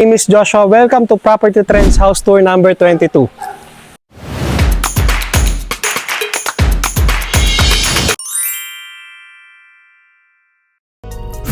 My name is Joshua. Welcome to Property Trends House Tour number 22.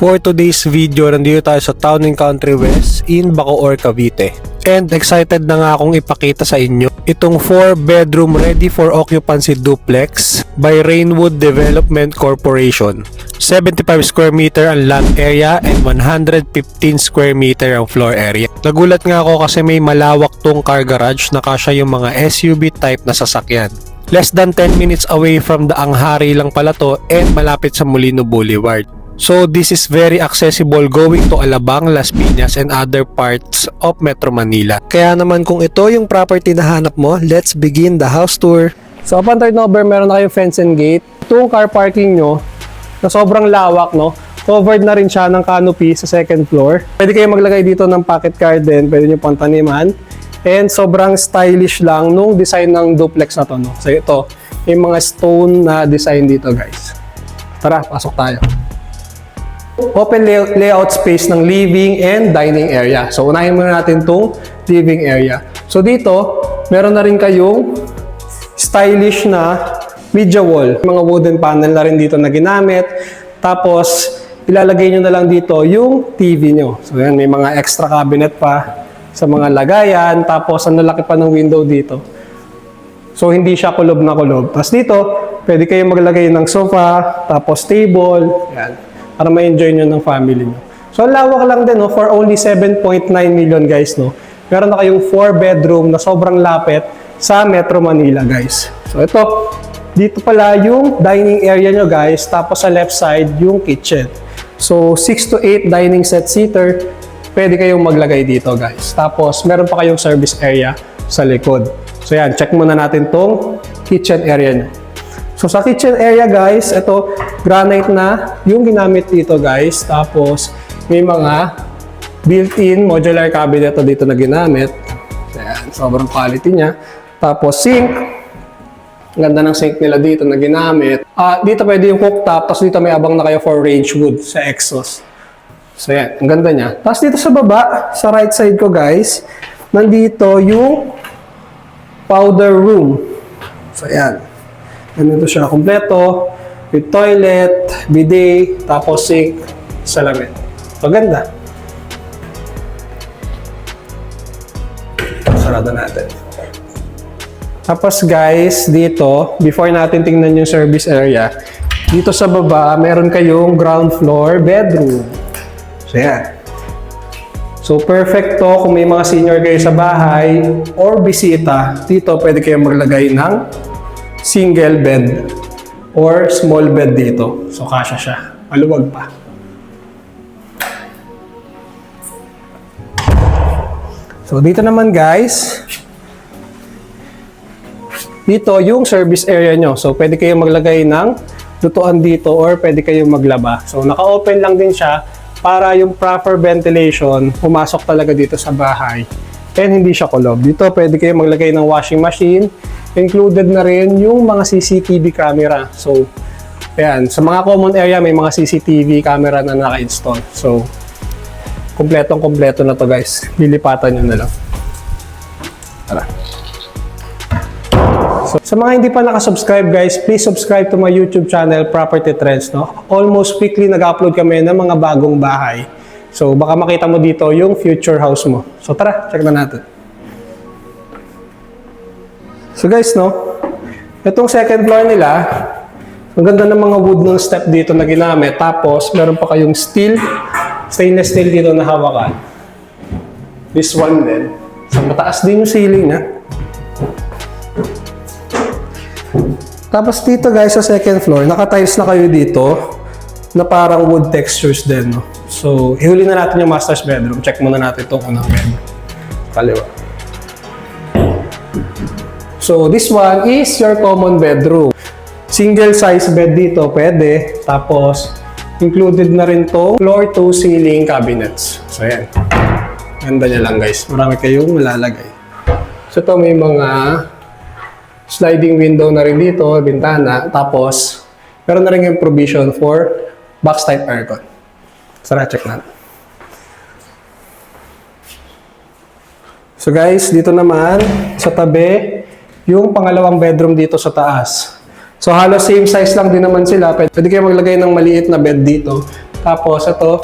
For today's video, nandito tayo sa Town & Country West in Bacoor, Cavite. And excited na nga akong ipakita sa inyo itong 4-bedroom ready for occupancy duplex by Rainwood Development Corporation. 75 square meter ang land area and 115 square meter ang floor area. Nagulat nga ako kasi may malawak tong car garage na kasya yung mga SUV type na sasakyan. Less than 10 minutes away from the Anghari lang pala to and malapit sa Molino Boulevard. So this is very accessible going to Alabang, Las Piñas and other parts of Metro Manila. Kaya naman kung ito yung property na hanap mo, let's begin the house tour. So upon turnover, meron na kayong fence and gate. Itong car parking nyo na sobrang lawak, no? Covered na rin siya ng canopy sa second floor. Pwede kayo maglagay dito ng pocket garden, pwede nyo pang taniman. And sobrang stylish lang nung design ng duplex na to, no? So ito, may mga stone na design dito, guys. Tara, pasok tayo. Open layout space ng living and dining area. So, unahin muna natin itong living area. So, dito, meron na rin kayong stylish na media wall. Mga wooden panel na rin dito na ginamit. Tapos, ilalagay nyo na lang dito yung TV nyo. So, yan, may mga extra cabinet pa sa mga lagayan. Tapos, ang lalaki pa ng window dito. So, hindi siya kulob na kulob. Tapos dito, pwede kayong maglagay ng sofa, tapos table. Yan. Para ma-enjoy nyo ng family nyo. So, lawak lang din, no? For only 7.9 million, guys, no? Meron na kayong 4-bedroom na sobrang lapit sa Metro Manila, guys. So, ito, dito pala yung dining area nyo, guys. Tapos sa left side, yung kitchen. So, 6 to 8 dining set seater, pwede kayong maglagay dito, guys. Tapos, meron pa kayong service area sa likod. So, yan, check muna natin tong kitchen area nyo. So, sa kitchen area, guys, ito, granite na yung ginamit dito, guys. Tapos, may mga built-in modular cabinet na dito na ginamit. Ayan, sobrang quality niya. Tapos, sink. Ganda ng sink nila dito na ginamit. Dito pwede yung cooktop. Tapos, dito may abang na kayo for range wood sa exhaust. So, yan. Ang ganda niya. Tapos, dito sa baba, sa right side ko, guys, nandito yung powder room. So, yan. Ganito siya kompleto, with toilet, bidet, tapos sink, salamin. So, ganda. Sarado natin. Tapos guys, dito, before natin tingnan yung service area, dito sa baba, meron kayong ground floor bedroom. So, yan. So, perfect to kung may mga senior kayo sa bahay or bisita. Dito, pwede kayong maglagay ng single bed or small bed dito. So, kasya siya. Maluwag pa. So, dito naman guys, dito yung service area nyo. So, pwede kayong maglagay ng lutuan dito or pwede kayong maglaba. So, naka-open lang din siya para yung proper ventilation pumasok talaga dito sa bahay. And hindi siya kulob. Dito, pwede kayong maglagay ng washing machine. Included na rin yung mga CCTV camera. So, ayan. Sa mga common area, may mga CCTV camera na naka-install. So, kompletong-kompleto na to guys. Lilipatan nyo na lang. Tara. So, sa mga hindi pa nakasubscribe guys, please subscribe to my YouTube channel, Property Trends. No? Almost weekly nag-upload kami ng mga bagong bahay. So, baka makita mo dito yung future house mo. So, tara. Check na natin. So guys, no, itong second floor nila, ang ganda ng mga wood ng step dito na ginamit. Tapos, meron pa kayong stainless steel dito na hawakan. This one din. So, mataas din yung ceiling na. Tapos dito guys, sa second floor, naka-tiles na kayo dito na parang wood textures din, no. So, ihuli na natin yung master's bedroom. Check muna natin itong unang bedroom. Kaliwa. So, this one is your common bedroom. Single size bed dito, pwede. Tapos, included na rin to floor to ceiling cabinets. So, yan. Ganda niya lang guys. Marami kayong malalagay. So, ito may mga sliding window na rin dito, bintana. Tapos, meron na rin yung provision for box type aircon. Tara, check natin. So guys, dito naman sa tabi, yung pangalawang bedroom dito sa taas. So halos same size lang din naman sila. Pwede kayo maglagay ng maliit na bed dito. Tapos ito,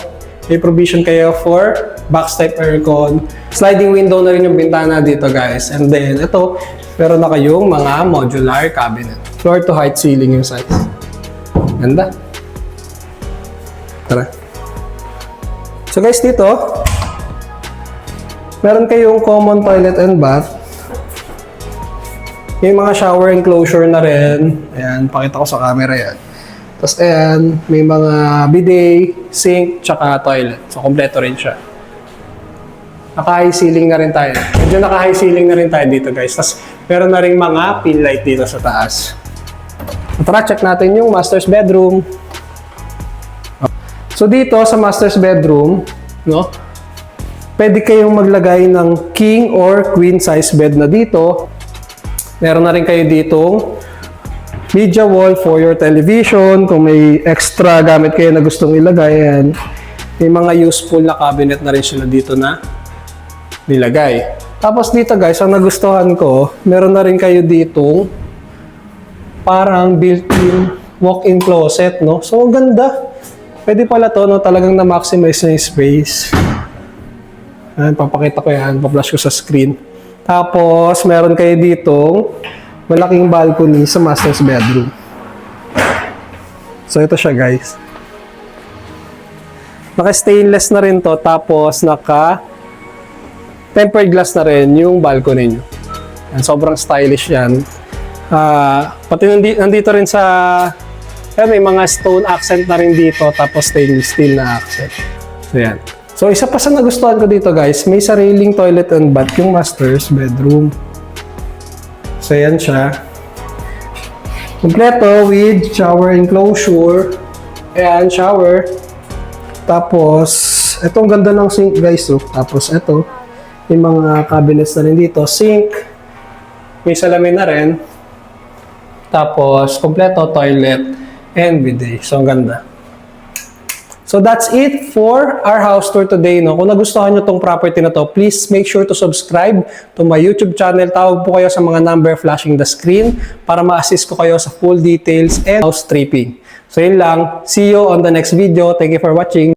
may provision kayo for box type aircon. Sliding window na rin yung bintana dito guys. And then ito, meron na kayong mga modular cabinet. Floor to height ceiling yung size. Ganda. Tara. So guys, dito, meron kayong common toilet and bath. May mga shower enclosure na rin. Ayan, pakita ko sa camera yan. Tapos ayan, may mga bidet, sink, tsaka toilet. So, kompleto rin siya. Naka-high ceiling na rin tayo. Medyo naka-high ceiling na rin tayo dito guys. Tapos meron na rin mga pin light dito sa taas. Tara, check natin yung master's bedroom. So dito sa master's bedroom, no, pwede kayong maglagay ng king or queen size bed na dito. Meron na rin kayo ditong media wall for your television. Kung may extra gamit kayo na gustong ilagay, yan. May mga useful na cabinet na rin sila dito na nilagay. Tapos dito guys, ang nagustuhan ko, meron na rin kayo ditong parang built-in walk-in closet, no? So, ang ganda. Pwede pala to, no? Talagang na-maximize na yung space. Ayan, papakita ko yan. Pa-flash ko sa screen. Tapos, meron kayo ditong malaking balcony sa master's bedroom. So, ito siya guys. Naka-stainless na rin to. Tapos, naka-tempered glass na rin yung balcony nyo. Yan, sobrang stylish yan. Pati nandito rin sa... Yan, may mga stone accent na rin dito. Tapos, stainless steel na accent. So, yan. So, isa pa sa nagustuhan ko dito guys, may sariling toilet and bath yung master's bedroom. So, yan siya. Kompleto with shower enclosure. Ayan, shower. Tapos, etong ganda ng sink guys. Oh. Tapos, ito, may mga cabinets na rin dito. Sink. May salamin na rin. Tapos, kompleto toilet and bidet. So, ang ganda. So that's it for our house tour today. No? Kung nagustuhan nyo tong property na to, please make sure to subscribe to my YouTube channel. Tawag po kayo sa mga number flashing the screen para ma-assist ko kayo sa full details and house tripping. So yun lang. See you on the next video. Thank you for watching.